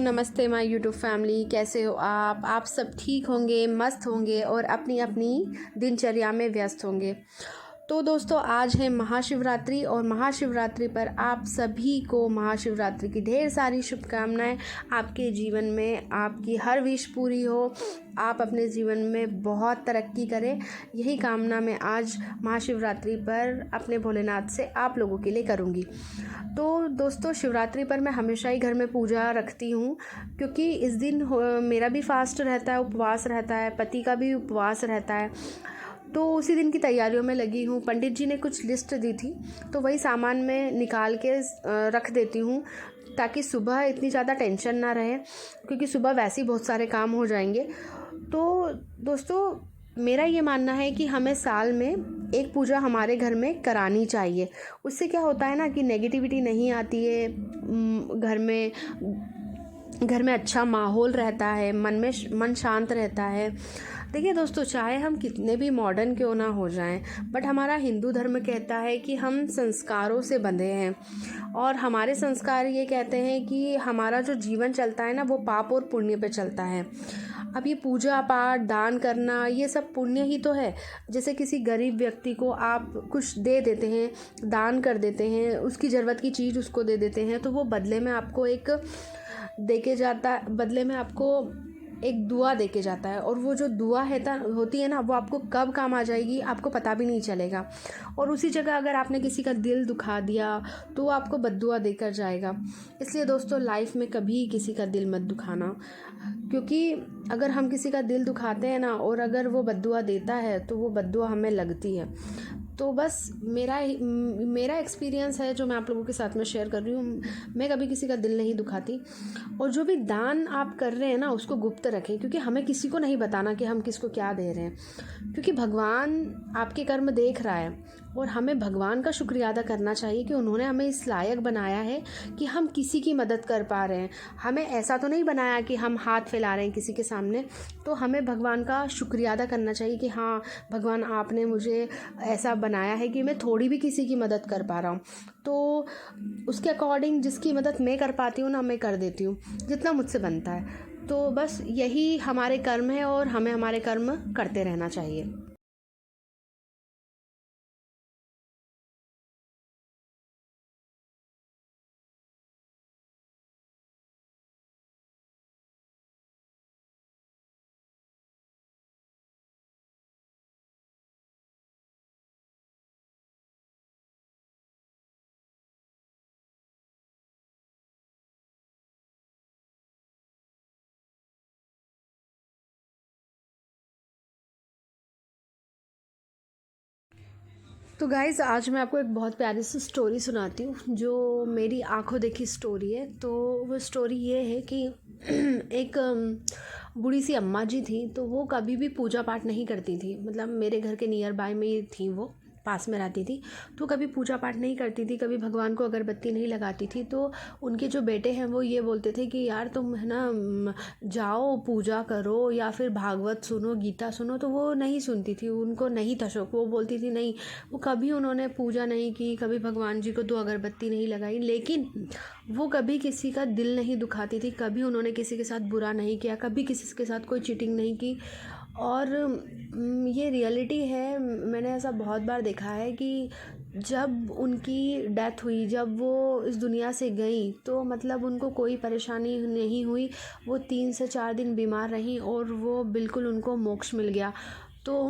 नमस्ते my YouTube family. कैसे हो आप सब ठीक होंगे, मस्त होंगे और अपनी अपनी दिनचर्या में व्यस्त होंगे। तो दोस्तों, आज है महाशिवरात्रि और महाशिवरात्रि पर आप सभी को महाशिवरात्रि की ढेर सारी शुभकामनाएं। आपके जीवन में आपकी हर विश पूरी हो, आप अपने जीवन में बहुत तरक्की करें, यही कामना मैं आज महाशिवरात्रि पर अपने भोलेनाथ से आप लोगों के लिए करूँगी। तो दोस्तों, शिवरात्रि पर मैं हमेशा ही घर में पूजा रखती हूँ, क्योंकि इस दिन मेरा भी फास्ट रहता है, उपवास रहता है, पति का भी उपवास रहता है। तो उसी दिन की तैयारियों में लगी हूँ। पंडित जी ने कुछ लिस्ट दी थी, तो वही सामान मैं निकाल के रख देती हूँ, ताकि सुबह इतनी ज़्यादा टेंशन ना रहे, क्योंकि सुबह वैसे ही बहुत सारे काम हो जाएंगे। तो दोस्तों, मेरा ये मानना है कि हमें साल में एक पूजा हमारे घर में करानी चाहिए। उससे क्या होता है ना कि नेगेटिविटी नहीं आती है, घर में अच्छा माहौल रहता है, मन शांत रहता है। देखिए दोस्तों, चाहे हम कितने भी मॉडर्न क्यों ना हो जाएं, बट हमारा हिंदू धर्म कहता है कि हम संस्कारों से बंधे हैं, और हमारे संस्कार ये कहते हैं कि हमारा जो जीवन चलता है ना, वो पाप और पुण्य पे चलता है। अब ये पूजा पाठ, दान करना, ये सब पुण्य ही तो है। जैसे किसी गरीब व्यक्ति को आप कुछ दे देते हैं, दान कर देते हैं, उसकी ज़रूरत की चीज़ उसको दे देते हैं, तो वो बदले में आपको बदले में आपको एक दुआ दे के जाता है। और वो जो दुआ होती है ना, वो आपको कब काम आ जाएगी आपको पता भी नहीं चलेगा। और उसी जगह अगर आपने किसी का दिल दुखा दिया, तो वो आपको बद्दुआ देकर जाएगा। इसलिए दोस्तों, लाइफ में कभी किसी का दिल मत दुखाना, क्योंकि अगर हम किसी का दिल दुखाते हैं ना, और अगर वो बद्दुआ देता है, तो वो बद्दुआ हमें लगती है। तो बस मेरा एक्सपीरियंस है जो मैं आप लोगों के साथ में शेयर कर रही हूँ। मैं कभी किसी का दिल नहीं दुखाती। और जो भी दान आप कर रहे हैं ना, उसको गुप्त रखें, क्योंकि हमें किसी को नहीं बताना कि हम किसको क्या दे रहे हैं, क्योंकि भगवान आपके कर्म देख रहा है। और हमें भगवान का शुक्रिया अदा करना चाहिए कि उन्होंने हमें इस लायक बनाया है कि हम किसी की मदद कर पा रहे हैं। हमें ऐसा तो नहीं बनाया कि हम हाथ फैला रहे हैं किसी के सामने। तो हमें भगवान का शुक्रिया अदा करना चाहिए कि हाँ भगवान, आपने मुझे ऐसा बनाया है कि मैं थोड़ी भी किसी की मदद कर पा रहा हूँ। तो उसके अकॉर्डिंग जिसकी मदद मैं कर पाती हूँ ना, मैं कर देती हूँ जितना मुझसे बनता है। तो बस यही हमारे कर्म है, और हमें हमारे कर्म करते रहना चाहिए। तो गाइज़, आज मैं आपको एक बहुत प्यारी सी स्टोरी सुनाती हूँ, जो मेरी आंखों देखी स्टोरी है। तो वो स्टोरी ये है कि एक बूढ़ी सी अम्मा जी थी। तो वो कभी भी पूजा पाठ नहीं करती थी, मतलब मेरे घर के नियर बाय में ही थी, वो पास में रहती थी। तो कभी पूजा पाठ नहीं करती थी, कभी भगवान को अगरबत्ती नहीं लगाती थी। तो उनके जो बेटे हैं वो ये बोलते थे कि यार तुम है ना, जाओ पूजा करो या फिर भागवत सुनो, गीता सुनो। तो वो नहीं सुनती थी, उनको नहीं था शौक। वो बोलती थी नहीं, वो कभी उन्होंने पूजा नहीं की, कभी भगवान जी को दो अगरबत्ती नहीं लगाई। लेकिन वो कभी किसी का दिल नहीं दुखाती थी, कभी उन्होंने किसी के साथ बुरा नहीं किया, कभी किसी के साथ कोई चीटिंग नहीं की। और ये रियलिटी है, मैंने ऐसा बहुत बार देखा है कि जब उनकी डेथ हुई, जब वो इस दुनिया से गई, तो मतलब उनको कोई परेशानी नहीं हुई। वो 3 से 4 दिन बीमार रहीं, और वो बिल्कुल उनको मोक्ष मिल गया। तो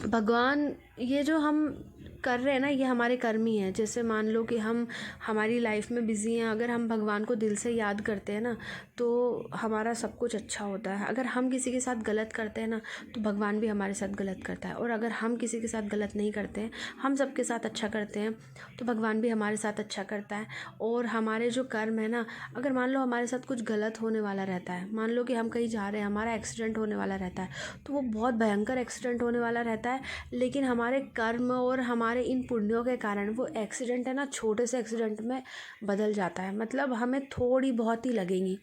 भगवान, ये जो हम कर रहे हैं ना, ये हमारे कर्म ही हैं। जैसे मान लो कि हम हमारी लाइफ में बिज़ी हैं, अगर हम भगवान को दिल से याद करते हैं ना, तो हमारा सब कुछ अच्छा होता है। अगर हम किसी के साथ गलत करते हैं ना, तो भगवान भी हमारे साथ गलत करता है। और अगर हम किसी के साथ गलत नहीं करते हैं, हम सबके साथ अच्छा करते हैं, तो भगवान भी हमारे साथ अच्छा करता है। और हमारे जो कर्म है ना, अगर मान लो हमारे साथ कुछ गलत होने वाला रहता है, मान लो कि हम कहीं जा रहे हैं, हमारा एक्सीडेंट होने वाला रहता है, तो वो बहुत भयंकर एक्सीडेंट होने वाला रहता है। लेकिन हमारे कर्म और हमारे इन पुण्यों के कारण वो एक्सीडेंट है ना, छोटे से एक्सीडेंट में बदल जाता है। मतलब हमें थोड़ी बहुत ही लगेंगी।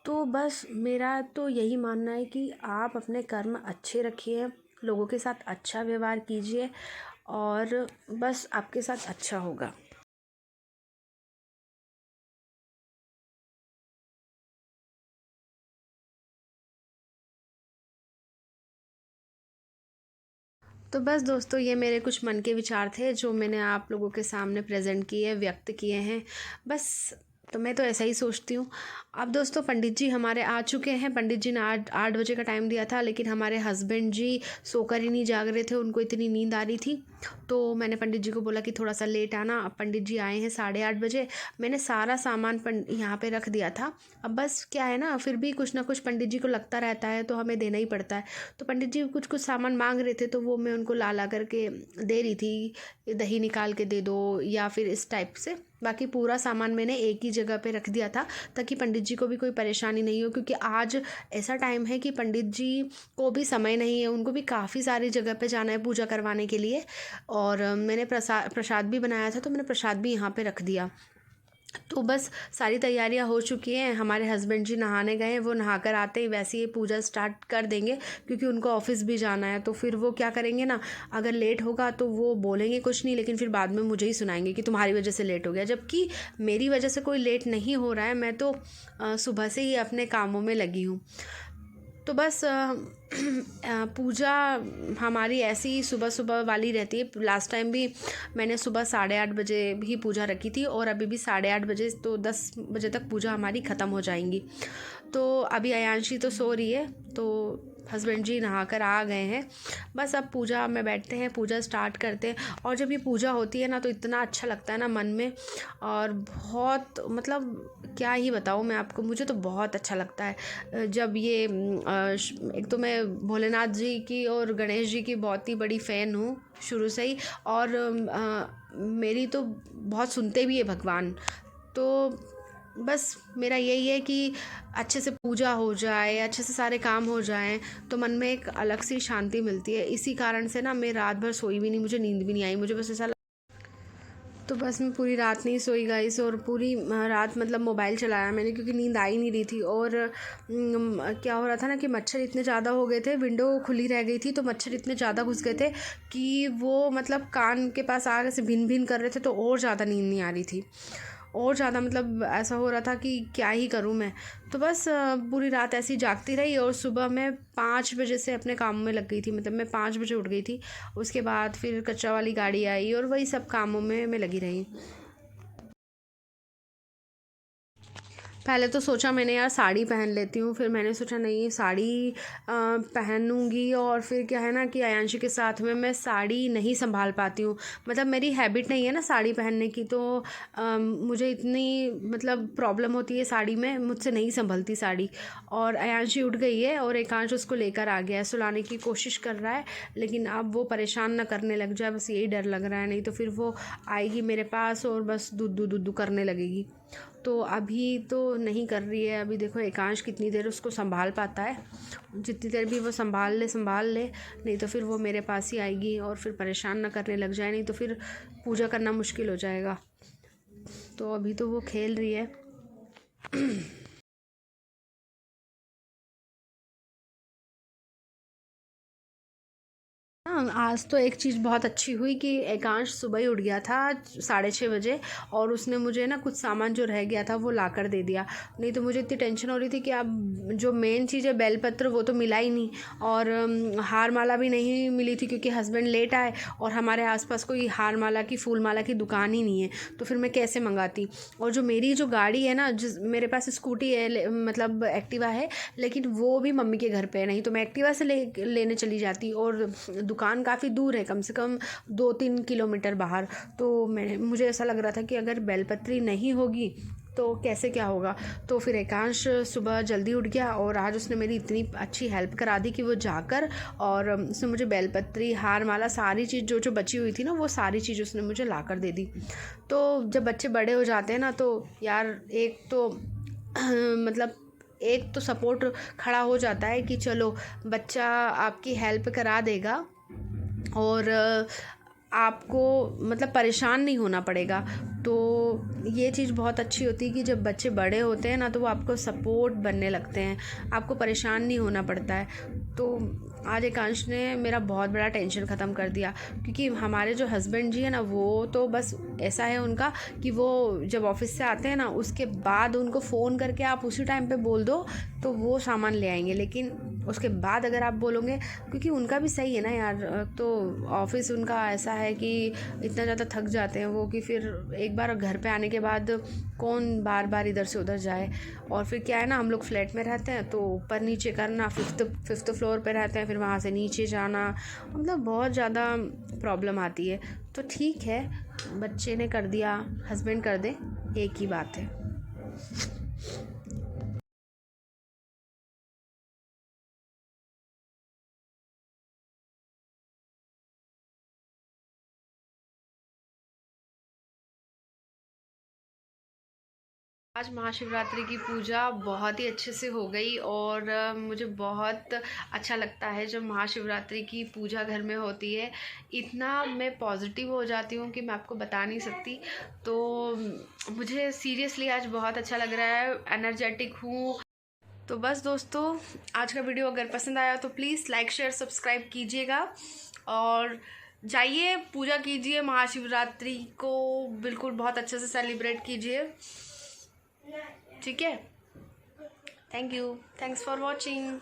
तो बस मेरा तो यही मानना है कि आप अपने कर्म अच्छे रखिए, लोगों के साथ अच्छा व्यवहार कीजिए, और बस आपके साथ अच्छा होगा। तो बस दोस्तों, ये मेरे कुछ मन के विचार थे जो मैंने आप लोगों के सामने प्रेजेंट किए, व्यक्त किए हैं। बस, तो मैं तो ऐसा ही सोचती हूँ। अब दोस्तों, पंडित जी हमारे आ चुके हैं। पंडित जी ने 8 बजे का टाइम दिया था, लेकिन हमारे हस्बैंड जी सोकर ही नहीं जाग रहे थे, उनको इतनी नींद आ रही थी। तो मैंने पंडित जी को बोला कि थोड़ा सा लेट आना। अब पंडित जी आए हैं 8:30 बजे। मैंने सारा सामान यहाँ पे रख दिया था। अब बस क्या है ना, फिर भी कुछ ना कुछ पंडित जी को लगता रहता है, तो हमें देना ही पड़ता है। तो पंडित जी कुछ कुछ सामान मांग रहे थे, तो वो मैं उनको ला ला करके दे रही थी। दही निकाल के दे दो या फिर इस टाइप से। बाकी पूरा सामान मैंने एक ही जगह पे रख दिया था, ताकि पंडित जी को भी कोई परेशानी नहीं हो, क्योंकि आज ऐसा टाइम है कि पंडित जी को भी समय नहीं है, उनको भी काफ़ी सारी जगह पे जाना है पूजा करवाने के लिए। और मैंने प्रसाद भी बनाया था, तो मैंने प्रसाद भी यहाँ पे रख दिया। तो बस सारी तैयारियां हो चुकी हैं। हमारे हस्बैंड जी नहाने गए हैं, वो नहाकर आते ही वैसे ही पूजा स्टार्ट कर देंगे, क्योंकि उनको ऑफिस भी जाना है। तो फिर वो क्या करेंगे ना, अगर लेट होगा तो वो बोलेंगे कुछ नहीं, लेकिन फिर बाद में मुझे ही सुनाएंगे कि तुम्हारी वजह से लेट हो गया, जबकि मेरी वजह से कोई लेट नहीं हो रहा है। मैं तो सुबह से ही अपने कामों में लगी हूँ। तो बस पूजा हमारी ऐसी ही सुबह सुबह वाली रहती है। लास्ट टाइम भी मैंने सुबह 8:30 बजे ही पूजा रखी थी, और अभी भी 8:30 बजे, तो 10 बजे तक पूजा हमारी ख़त्म हो जाएंगी। तो अभी अयांशी तो सो रही है, तो हस्बैंड जी नहाकर आ गए हैं। बस अब पूजा में बैठते हैं, पूजा स्टार्ट करते हैं। और जब ये पूजा होती है ना, तो इतना अच्छा लगता है ना मन में, और बहुत मतलब क्या ही बताऊँ मैं आपको, मुझे तो बहुत अच्छा लगता है जब ये एक तो मैं भोलेनाथ जी की और गणेश जी की बहुत ही बड़ी फ़ैन हूँ शुरू से ही। और मेरी तो बहुत सुनते भी है भगवान। तो बस मेरा यही है कि अच्छे से पूजा हो जाए, अच्छे से सारे काम हो जाएं, तो मन में एक अलग सी शांति मिलती है। इसी कारण से ना मैं रात भर सोई भी नहीं, मुझे नींद भी नहीं आई, मुझे बस ऐसा। तो बस मैं पूरी रात नहीं सोई गाइस, और पूरी रात मतलब मोबाइल चलाया मैंने, क्योंकि नींद आ ही नहीं रही थी। और क्या हो रहा था ना कि मच्छर इतने ज़्यादा हो गए थे, विंडो खुली रह गई थी, तो मच्छर इतने ज़्यादा घुस गए थे कि वो मतलब कान के पास आगे से भिन भिन कर रहे थे, तो और ज़्यादा नींद नहीं आ रही थी। और ज़्यादा मतलब ऐसा हो रहा था कि क्या ही करूँ मैं। तो बस पूरी रात ऐसी जागती रही, और सुबह मैं 5 बजे से अपने काम में लग गई थी। मतलब मैं 5 बजे उठ गई थी। उसके बाद फिर कचरा वाली गाड़ी आई, और वही सब कामों में मैं लगी रही। पहले तो सोचा मैंने यार साड़ी पहन लेती हूँ, फिर मैंने सोचा नहीं, साड़ी पहनूँगी, और फिर क्या है ना कि आयांशी के साथ में मैं साड़ी नहीं संभाल पाती हूँ। मतलब मेरी हैबिट नहीं है ना साड़ी पहनने की, तो मुझे इतनी मतलब प्रॉब्लम होती है साड़ी में, मुझसे नहीं संभलती साड़ी। और आयांशी उठ गई है, और एकांश उसको लेकर आ गया है, सुलाने की कोशिश कर रहा है, लेकिन अब वो परेशान ना करने लग जाए, बस यही डर लग रहा है। नहीं तो फिर वो आएगी मेरे पास और बस दूधू दूधू करने लगेगी। तो अभी तो नहीं कर रही है। अभी देखो एकांश कितनी देर उसको संभाल पाता है, जितनी देर भी वो संभाल ले, नहीं तो फिर वो मेरे पास ही आएगी और फिर परेशान ना करने लग जाए, नहीं तो फिर पूजा करना मुश्किल हो जाएगा। तो अभी तो वो खेल रही है। हाँ, आज तो एक चीज़ बहुत अच्छी हुई कि एकांश सुबह ही उठ गया था 6:30 बजे, और उसने मुझे ना कुछ सामान जो रह गया था वो ला कर दे दिया। नहीं तो मुझे इतनी टेंशन हो रही थी कि अब जो मेन चीज़ है बेलपत्र, वो तो मिला ही नहीं, और हार माला भी नहीं मिली थी, क्योंकि हस्बैंड लेट आए और हमारे आसपास कोई हार माला की फूल माला की दुकान ही नहीं है। तो फिर मैं कैसे मंगाती। और जो मेरी जो गाड़ी है ना, जिस मेरे पास स्कूटी है, मतलब एक्टिवा है, लेकिन वो भी मम्मी के घर पे है। नहीं तो मैं एक्टिवा से लेने चली जाती, और दुकान काफ़ी दूर है, कम से कम 2-3 किलोमीटर बाहर। तो मुझे ऐसा लग रहा था कि अगर बेलपत्री नहीं होगी तो कैसे क्या होगा। तो फिर एकांश सुबह जल्दी उठ गया, और आज उसने मेरी इतनी अच्छी हेल्प करा दी कि वो जाकर, और उसने मुझे बेलपत्री, हार माला, सारी चीज़ जो जो बची हुई थी ना, वो सारी चीज़ उसने मुझे ला कर दे दी। तो जब बच्चे बड़े हो जाते हैं ना, तो यार एक तो मतलब एक तो सपोर्ट खड़ा हो जाता है कि चलो बच्चा आपकी हेल्प करा देगा, और आपको मतलब परेशान नहीं होना पड़ेगा। तो ये चीज़ बहुत अच्छी होती है कि जब बच्चे बड़े होते हैं ना, तो वो आपको सपोर्ट बनने लगते हैं, आपको परेशान नहीं होना पड़ता है। तो आज एकांश ने मेरा बहुत बड़ा टेंशन ख़त्म कर दिया, क्योंकि हमारे जो हस्बैंड जी है ना, वो तो बस ऐसा है उनका कि वो जब ऑफिस से आते हैं ना, उसके बाद उनको फ़ोन करके आप उसी टाइम पे बोल दो तो वो सामान ले आएंगे। लेकिन उसके बाद अगर आप बोलोगे, क्योंकि उनका भी सही है ना यार, तो ऑफिस उनका ऐसा है कि इतना ज़्यादा थक जाते हैं वो कि फिर एक बार घर पे आने के बाद कौन बार बार इधर से उधर जाए। और फिर क्या है ना, हम लोग फ्लैट में रहते हैं तो ऊपर नीचे करना, फिफ्थ फ्लोर पे रहते हैं, फिर वहाँ से नीचे जाना, मतलब बहुत ज़्यादा प्रॉब्लम आती है। तो ठीक है, बच्चे ने कर दिया, हस्बैंड कर दे, एक ही बात है। आज महाशिवरात्रि की पूजा बहुत ही अच्छे से हो गई और मुझे बहुत अच्छा लगता है जब महाशिवरात्रि की पूजा घर में होती है। इतना मैं पॉजिटिव हो जाती हूँ कि मैं आपको बता नहीं सकती। तो मुझे सीरियसली आज बहुत अच्छा लग रहा है, एनर्जेटिक हूँ। तो बस दोस्तों, आज का वीडियो अगर पसंद आया तो प्लीज़ लाइक शेयर सब्सक्राइब कीजिएगा और जाइए पूजा कीजिए, महाशिवरात्रि को बिल्कुल बहुत अच्छे से सेलिब्रेट कीजिए। ठीक है, thank you, thanks for watching.